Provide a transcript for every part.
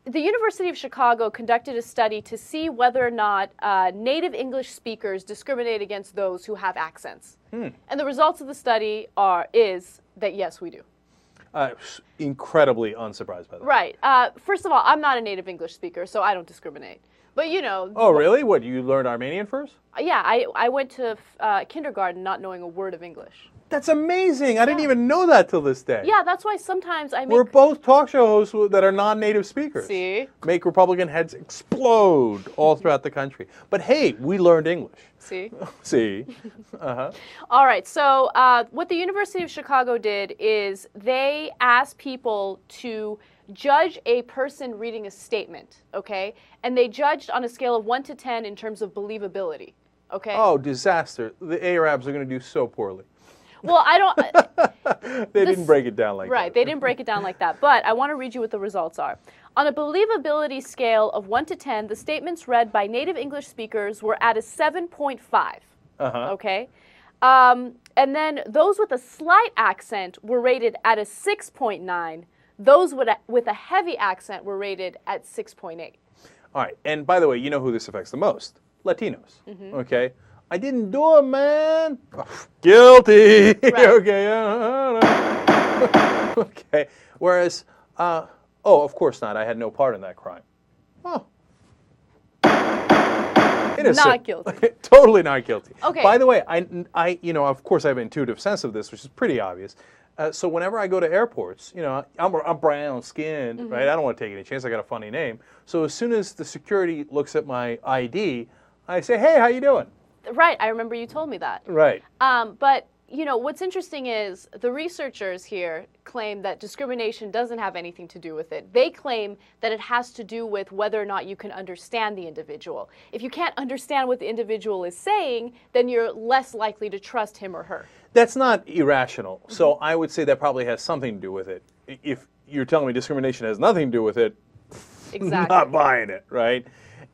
the University of Chicago conducted a study to see whether or not native English speakers discriminate against those who have accents. And the results of the study is that yes, we do. Incredibly unsurprised by that. Right. First of all, I'm not a native English speaker, so I don't discriminate. But you know. Oh, really? What, you learned Armenian first? Yeah, I went to kindergarten not knowing a word of English. That's amazing. I didn't even know that till this day. Yeah, that's why sometimes I make... We're both talk show hosts that are non-native speakers. See? Make Republican heads explode all throughout the country. But hey, we learned English. See? See? Uh-huh. All right, so what the University of Chicago did is they asked people to judge a person reading a statement, okay? And they judged on a scale of 1 to 10 in terms of believability, okay? Oh, disaster. The Arabs are going to do so poorly. Well, I don't... They didn't break it down like that. Right, they didn't break it down like that. But I want to read you what the results are. On a believability scale of 1 to 10, the statements read by native English speakers were at a 7.5. Okay? And then those with a slight accent were rated at a 6.9. Those with a heavy accent were rated at 6.8. All right, and by the way, you know who this affects the most? Latinos, okay? I didn't do it, man. Guilty. Right. Okay. Okay. Whereas, oh, of course not. I had no part in that crime. Oh. Innocent. Not guilty. Totally not guilty. Okay. By the way, I, you know, of course I have an intuitive sense of this, which is pretty obvious. So whenever I go to airports, you know, I'm brown skinned, right? I don't want to take any chance. I got a funny name. So as soon as the security looks at my ID, I say, hey, how you doing? Right, I remember you told me that. Right. But, you know, what's interesting is the researchers here claim that discrimination doesn't have anything to do with it. They claim that it has to do with whether or not you can understand the individual. If you can't understand what the individual is saying, then you're less likely to trust him or her. That's not irrational. So I would say that probably has something to do with it. If you're telling me discrimination has nothing to do with it, Exactly. not buying it, right?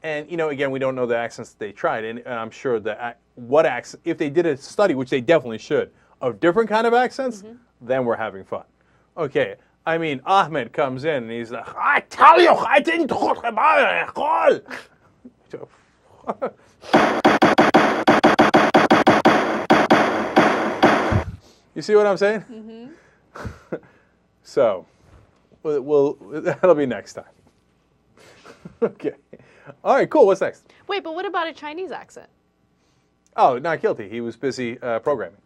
And, you know, again, we don't know the accents that they tried. And I'm sure that what accent, if they did a study, which they definitely should, of different kind of accents, then we're having fun. Okay. I mean, Ahmed comes in and he's like, I tell you, I didn't talk about it. You see what I'm saying? So, that'll be next time. Okay. All right, cool. What's next? Wait, but what about a Chinese accent? Oh, not guilty. He was busy programming.